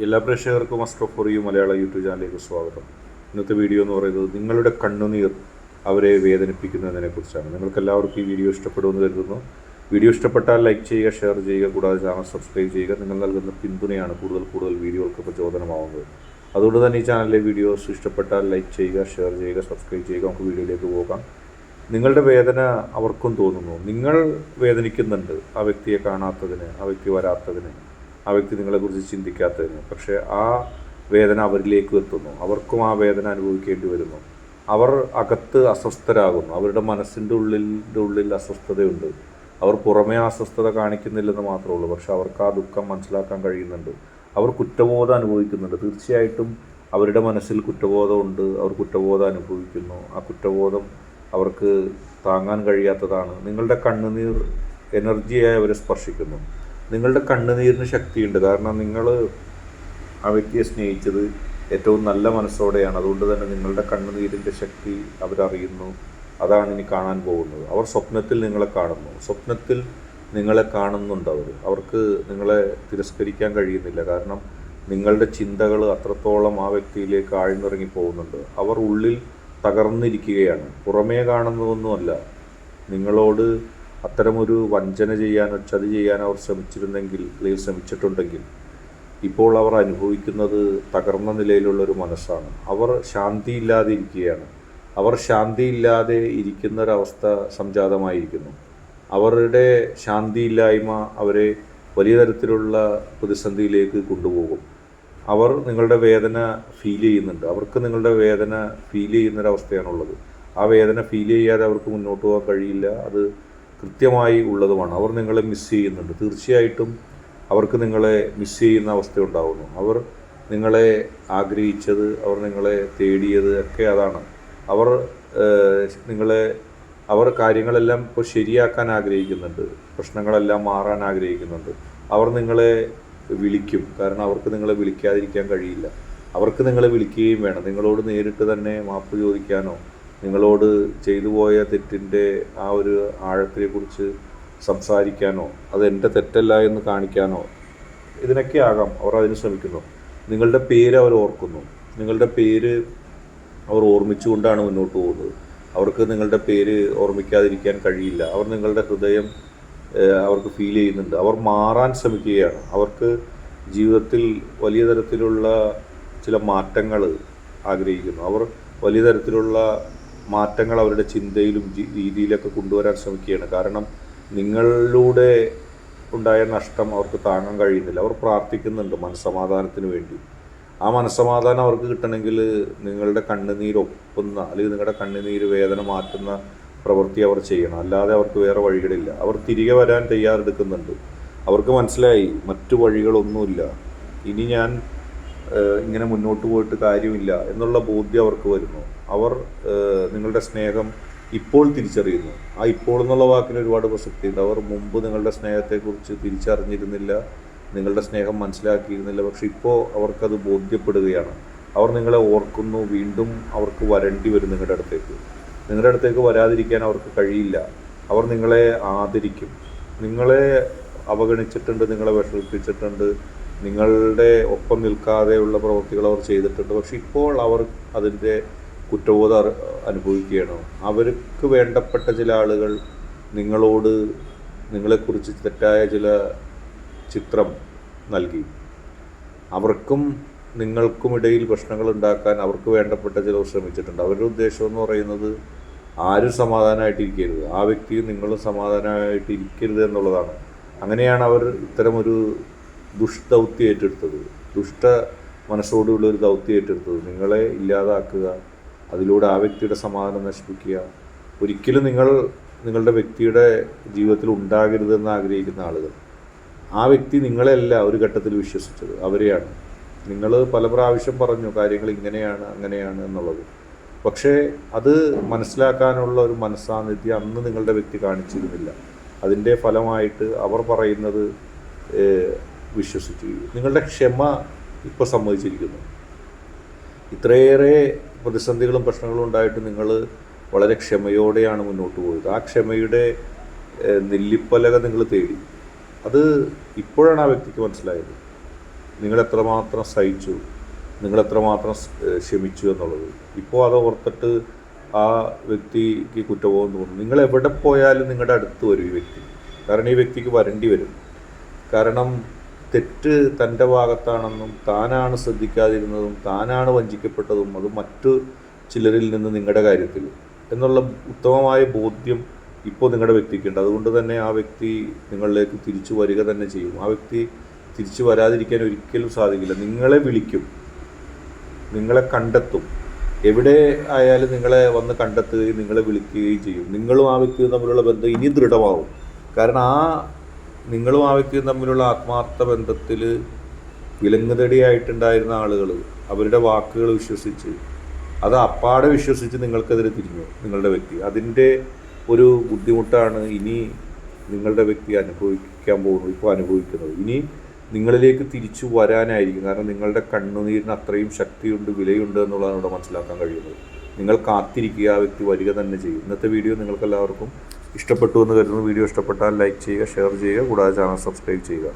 എല്ലാ പ്രേക്ഷകർക്കും astro for you Malayala YouTube ചാനലിലേക്ക് സ്വാഗതം. ഇന്നത്തെ വീഡിയോ എന്ന് പറയുന്നത് നിങ്ങളുടെ കണ്ണുനീർ അവരെ വേദനിപ്പിക്കുന്നതിനെക്കുറിച്ചാണ്. നിങ്ങൾക്ക് എല്ലാവർക്കും ഈ വീഡിയോ ഇഷ്ടപ്പെടുമെന്ന് കരുതുന്നു. വീഡിയോ ഇഷ്ടപ്പെട്ടാൽ ലൈക്ക് ചെയ്യുക, ഷെയർ ചെയ്യുക, കൂടാതെ ചാനൽ സബ്സ്ക്രൈബ് ചെയ്യുക. നിങ്ങൾ നൽകുന്ന പിന്തുണയാണ് കൂടുതൽ വീഡിയോകൾക്ക് പ്രചോദനമാവുന്നത്. അതുകൊണ്ട് തന്നെ ഈ ചാനലിലെ വീഡിയോസ് ഇഷ്ടപ്പെട്ടാൽ ലൈക്ക് ചെയ്യുക, ഷെയർ ചെയ്യുക, സബ്സ്ക്രൈബ് ചെയ്യുക. നമുക്ക് വീഡിയോയിലേക്ക് പോകാം. നിങ്ങളുടെ വേദന അവർക്കും തോന്നുന്നു. നിങ്ങൾ വേദനിക്കുന്നുണ്ട് ആ വ്യക്തിയെ കാണാത്തതിന്, ആ വ്യക്തി വരാത്തതിന്, ആ വ്യക്തി നിങ്ങളെക്കുറിച്ച് ചിന്തിക്കാത്തതിന്. പക്ഷേ ആ വേദന അവരിലേക്കും എത്തുന്നു. അവർക്കും ആ വേദന അനുഭവിക്കേണ്ടി വരുന്നു. അവർ അകത്ത് അസ്വസ്ഥരാകുന്നു. അവരുടെ മനസ്സിൻ്റെ ഉള്ളിൽ അസ്വസ്ഥതയുണ്ട്. അവർ പുറമേ അസ്വസ്ഥത കാണിക്കുന്നില്ലെന്ന് മാത്രമേ ഉള്ളൂ. പക്ഷെ അവർക്ക് ആ ദുഃഖം മനസ്സിലാക്കാൻ കഴിയുന്നുണ്ട്. അവർ കുറ്റബോധം അനുഭവിക്കുന്നുണ്ട്. തീർച്ചയായിട്ടും അവരുടെ മനസ്സിൽ കുറ്റബോധമുണ്ട്. അവർ കുറ്റബോധം അനുഭവിക്കുന്നു. ആ കുറ്റബോധം അവർക്ക് താങ്ങാൻ കഴിയാത്തതാണ്. നിങ്ങളുടെ കണ്ണുനീർ എനർജിയായി അവരെ സ്പർശിക്കുന്നു. നിങ്ങളുടെ കണ്ണുനീരിന് ശക്തിയുണ്ട്. കാരണം നിങ്ങൾ ആ വ്യക്തിയെ സ്നേഹിച്ചത് ഏറ്റവും നല്ല മനസ്സോടെയാണ്. അതുകൊണ്ട് തന്നെ നിങ്ങളുടെ കണ്ണുനീരിൻ്റെ ശക്തി അവരറിയുന്നു. അതാണ് ഇനി കാണാൻ പോകുന്നത്. അവർ സ്വപ്നത്തിൽ നിങ്ങളെ കാണുന്നു. സ്വപ്നത്തിൽ നിങ്ങളെ കാണുന്നുണ്ട്. അവർക്ക് നിങ്ങളെ തിരസ്കരിക്കാൻ കഴിയുന്നില്ല. കാരണം നിങ്ങളുടെ ചിന്തകൾ അത്രത്തോളം ആ വ്യക്തിയിലേക്ക് ആഴ്ന്നിറങ്ങി പോകുന്നുണ്ട്. അവർ ഉള്ളിൽ തകർന്നിരിക്കുകയാണ്. പുറമേ കാണുന്നതൊന്നുമല്ല. നിങ്ങളോട് അത്തരമൊരു വഞ്ചന ചെയ്യാനോ ചതി ചെയ്യാനോ അവർ ശ്രമിച്ചിരുന്നെങ്കിൽ, അല്ലെങ്കിൽ ശ്രമിച്ചിട്ടുണ്ടെങ്കിൽ, ഇപ്പോൾ അവർ അനുഭവിക്കുന്നത് തകർന്ന നിലയിലുള്ളൊരു മനസ്സാണ്. അവർ ശാന്തിയില്ലാതെ ഇരിക്കുകയാണ്. അവർ ശാന്തിയില്ലാതെ ഇരിക്കുന്നൊരവസ്ഥ സംജാതമായിരിക്കുന്നു. അവരുടെ ശാന്തിയില്ലായ്മ അവരെ വലിയ തരത്തിലുള്ള പ്രതിസന്ധിയിലേക്ക് കൊണ്ടുപോകും. അവർ നിങ്ങളുടെ വേദന ഫീൽ ചെയ്യുന്നുണ്ട്. അവർക്ക് നിങ്ങളുടെ വേദന ഫീൽ ചെയ്യുന്നൊരവസ്ഥയാണുള്ളത്. ആ വേദന ഫീൽ ചെയ്യാതെ അവർക്ക് മുന്നോട്ട് പോകാൻ കഴിയില്ല. അത് കൃത്യമായി ഉള്ളതുമാണ്. അവർ നിങ്ങളെ മിസ് ചെയ്യുന്നുണ്ട്. തീർച്ചയായിട്ടും അവർക്ക് നിങ്ങളെ മിസ് ചെയ്യുന്ന അവസ്ഥ ഉണ്ടാകുന്നു. അവർ നിങ്ങളെ ആഗ്രഹിച്ചത്, അവർ നിങ്ങളെ തേടിയത് ഒക്കെ അതാണ്. അവർ കാര്യങ്ങളെല്ലാം ഇപ്പോൾ ശരിയാക്കാൻ ആഗ്രഹിക്കുന്നുണ്ട്. പ്രശ്നങ്ങളെല്ലാം മാറാൻ ആഗ്രഹിക്കുന്നുണ്ട്. അവർ നിങ്ങളെ വിളിക്കും. കാരണം അവർക്ക് നിങ്ങളെ വിളിക്കാതിരിക്കാൻ കഴിയില്ല. അവർക്ക് നിങ്ങളെ വിളിക്കുകയും വേണം. നിങ്ങളോട് നേരിട്ട് തന്നെ മാപ്പ് ചോദിക്കാനോ, നിങ്ങളോട് ചെയ്തു പോയ തെറ്റിൻ്റെ ആ ഒരു ആഴത്തിനെക്കുറിച്ച് സംസാരിക്കാനോ, അതെൻ്റെ തെറ്റല്ല എന്ന് കാണിക്കാനോ, ഇതിനൊക്കെ ആകാം അവർ അതിന് ശ്രമിക്കുന്നു. നിങ്ങളുടെ പേര് അവർ ഓർക്കുന്നു. നിങ്ങളുടെ പേര് അവർ ഓർമ്മിച്ചുകൊണ്ടാണ് മുന്നോട്ട് പോകുന്നത്. അവർക്ക് നിങ്ങളുടെ പേര് ഓർമ്മിക്കാതിരിക്കാൻ കഴിയില്ല. അവർ നിങ്ങളുടെ ഹൃദയം അവർക്ക് ഫീൽ ചെയ്യുന്നുണ്ട്. അവർ മാറാൻ ശ്രമിക്കുകയാണ്. അവർക്ക് ജീവിതത്തിൽ വലിയ തരത്തിലുള്ള ചില മാറ്റങ്ങൾ ആഗ്രഹിക്കുന്നു. അവർ വലിയ തരത്തിലുള്ള മാറ്റങ്ങൾ അവരുടെ ചിന്തയിലും രീതിയിലൊക്കെ കൊണ്ടുവരാൻ ശ്രമിക്കുകയാണ്. കാരണം നിങ്ങളിലൂടെ ഉണ്ടായ നഷ്ടം അവർക്ക് താങ്ങാൻ കഴിയുന്നില്ല. അവർ പ്രാർത്ഥിക്കുന്നുണ്ട് മനസ്സമാധാനത്തിന് വേണ്ടി. ആ മനസ്സമാധാനം അവർക്ക് കിട്ടണമെങ്കിൽ നിങ്ങളുടെ കണ്ണുനീരൊപ്പുന്ന, അല്ലെങ്കിൽ നിങ്ങളുടെ കണ്ണുനീര് വേദന മാറ്റുന്ന പ്രവൃത്തി അവർ ചെയ്യണം. അല്ലാതെ അവർക്ക് വേറെ വഴികളില്ല. അവർ തിരികെ വരാൻ തയ്യാറെടുക്കുന്നുണ്ട്. അവർക്ക് മനസ്സിലായി മറ്റു വഴികളൊന്നുമില്ല. ഇനി ഞാൻ ഇങ്ങനെ മുന്നോട്ട് പോയിട്ട് കാര്യമില്ല എന്നുള്ള ബോധ്യം അവർക്ക് വരുന്നു. അവർ നിങ്ങളുടെ സ്നേഹം ഇപ്പോൾ തിരിച്ചറിയുന്നു. ആ ഇപ്പോൾ എന്നുള്ള വാക്കിന് ഒരുപാട് പ്രസക്തിയുണ്ട്. അവർ മുമ്പ് നിങ്ങളുടെ സ്നേഹത്തെക്കുറിച്ച് തിരിച്ചറിഞ്ഞിരുന്നില്ല, നിങ്ങളുടെ സ്നേഹം മനസ്സിലാക്കിയിരുന്നില്ല. പക്ഷെ ഇപ്പോൾ അവർക്കത് ബോധ്യപ്പെടുകയാണ്. അവർ നിങ്ങളെ ഓർക്കുന്നു. വീണ്ടും അവർക്ക് വരേണ്ടി വരും നിങ്ങളുടെ അടുത്തേക്ക് വരാതിരിക്കാൻ അവർക്ക് കഴിയില്ല. അവർ നിങ്ങളെ ആദരിക്കും. നിങ്ങളെ അവഗണിച്ചിട്ടുണ്ട്, നിങ്ങളെ വിഷമിപ്പിച്ചിട്ടുണ്ട്, നിങ്ങളുടെ ഒപ്പം നിൽക്കാതെയുള്ള പ്രവൃത്തികൾ അവർ ചെയ്തിട്ടുണ്ട്. പക്ഷെ ഇപ്പോൾ അവർ അതിൻ്റെ കുറ്റബോധം അനുഭവിക്കുകയാണ്. അവർക്ക് വേണ്ടപ്പെട്ട ചില ആളുകൾ നിങ്ങളെക്കുറിച്ച് തെറ്റായ ചില ചിത്രം നൽകി. അവർക്കും നിങ്ങൾക്കും ഇടയിൽ പ്രശ്നങ്ങൾ ഉണ്ടാക്കാൻ അവർക്ക് വേണ്ടപ്പെട്ട ചിലർ ശ്രമിച്ചിട്ടുണ്ട്. അവരുടെ ഉദ്ദേശം എന്ന് പറയുന്നത് ആരും സമാധാനമായിട്ടിരിക്കരുത്, ആ വ്യക്തിയും നിങ്ങളും സമാധാനമായിട്ടിരിക്കരുത് എന്നുള്ളതാണ്. അങ്ങനെയാണ് അവർ ഇത്തരമൊരു ദുഷ്ദൗത്യം ഏറ്റെടുത്തത്. ദുഷ്ട മനസ്സോടുള്ളൊരു ദൗത്യം ഏറ്റെടുത്തത്. നിങ്ങളെ ഇല്ലാതാക്കുക, അതിലൂടെ ആ വ്യക്തിയുടെ സമാധാനം നശിപ്പിക്കുക. ഒരിക്കലും നിങ്ങളുടെ വ്യക്തിയുടെ ജീവിതത്തിൽ ഉണ്ടാകരുതെന്ന് ആഗ്രഹിക്കുന്ന ആളുകൾ, ആ വ്യക്തി നിങ്ങളെയല്ല ഒരു ഘട്ടത്തിൽ വിശ്വസിച്ചത്, അവരെയാണ്. നിങ്ങൾ പല പ്രാവശ്യം പറഞ്ഞു കാര്യങ്ങൾ ഇങ്ങനെയാണ് അങ്ങനെയാണ് എന്നുള്ളത്. പക്ഷേ അത് മനസ്സിലാക്കാനുള്ള ഒരു മനസ്സാന്നിധ്യം അന്ന് നിങ്ങളുടെ വ്യക്തി കാണിച്ചിരുന്നില്ല. അതിൻ്റെ ഫലമായിട്ട് അവർ പറയുന്നത് വിശ്വസിച്ചു. നിങ്ങളുടെ ക്ഷമ ഇപ്പോൾ സമ്മതിച്ചിരിക്കുന്നു. ഇത്രയേറെ പ്രതിസന്ധികളും പ്രശ്നങ്ങളും ഉണ്ടായിട്ട് നിങ്ങൾ വളരെ ക്ഷമയോടെയാണ് മുന്നോട്ട് പോയത്. ആ ക്ഷമയുടെ നെല്ലിപ്പലക നിങ്ങൾ തേടി. അത് ഇപ്പോഴാണ് ആ വ്യക്തിക്ക് മനസ്സിലായത്. നിങ്ങൾ എത്രമാത്രം സഹിച്ചു, നിങ്ങൾ എത്രമാത്രം ക്ഷമിച്ചു എന്നുള്ളത്. ഇപ്പോൾ അത് ഓർത്തിട്ട് ആ വ്യക്തിക്ക് കുറ്റബോധം തോന്നും. നിങ്ങൾ എവിടെ പോയാലും നിങ്ങളുടെ അടുത്ത് വരും ഈ വ്യക്തി. കാരണം ഈ വ്യക്തിക്ക് വരേണ്ടി വരും. കാരണം തെറ്റ് തൻ്റെ ഭാഗത്താണെന്നും താനാണ് ശ്രദ്ധിക്കാതിരുന്നതും താനാണ് വഞ്ചിക്കപ്പെട്ടതും അത് മറ്റു ചിലരിൽ നിന്ന് നിങ്ങളുടെ കാര്യത്തിൽ എന്നുള്ള ഉത്തമമായ ബോധ്യം ഇപ്പോൾ നിങ്ങളുടെ വ്യക്തിക്കുണ്ട്. അതുകൊണ്ട് തന്നെ ആ വ്യക്തി നിങ്ങളിലേക്ക് തിരിച്ചു വരിക തന്നെ ചെയ്യും. ആ വ്യക്തി തിരിച്ചു വരാതിരിക്കാൻ ഒരിക്കലും സാധിക്കില്ല. നിങ്ങളെ വിളിക്കും, നിങ്ങളെ കണ്ടെത്തും. എവിടെ ആയാലും നിങ്ങളെ വന്ന് കണ്ടെത്തുകയും നിങ്ങളെ വിളിക്കുകയും ചെയ്യും. നിങ്ങളും ആ വ്യക്തിയും തമ്മിലുള്ള ബന്ധം ഇനി ദൃഢമാവും. കാരണം നിങ്ങളും ആ വ്യക്തിയും തമ്മിലുള്ള ആത്മാർത്ഥ ബന്ധത്തിൽ വിലങ്ങുതടിയായിട്ടുണ്ടായിരുന്ന ആളുകൾ അവരുടെ വാക്കുകൾ വിശ്വസിച്ച് അത് അപ്പാടെ വിശ്വസിച്ച് നിങ്ങൾക്കെതിരെ തിരിഞ്ഞു നിങ്ങളുടെ വ്യക്തി. അതിൻ്റെ ഒരു ബുദ്ധിമുട്ടാണ് ഇനി നിങ്ങളുടെ വ്യക്തി ഇപ്പോൾ അനുഭവിക്കുന്നത്. ഇനി നിങ്ങളിലേക്ക് തിരിച്ചു വരാനായിരിക്കും. കാരണം നിങ്ങളുടെ കണ്ണുനീരിന് അത്രയും ശക്തിയുണ്ട്, വിലയുണ്ട് എന്നുള്ളതാണ് ഇവിടെ മനസ്സിലാക്കാൻ കഴിയുന്നത്. നിങ്ങൾ കാത്തിരിക്കുക, ആ വ്യക്തി വരിക തന്നെ ചെയ്യും. ഇന്നത്തെ വീഡിയോ നിങ്ങൾക്കെല്ലാവർക്കും ഇഷ്ടപ്പെട്ടു എന്ന് കരുതുന്നു. വീഡിയോ ഇഷ്ടപ്പെട്ടാൽ ലൈക്ക് ചെയ്യുക, ഷെയർ ചെയ്യുക, കൂടാതെ ചാനൽ സബ്സ്ക്രൈബ് ചെയ്യുക.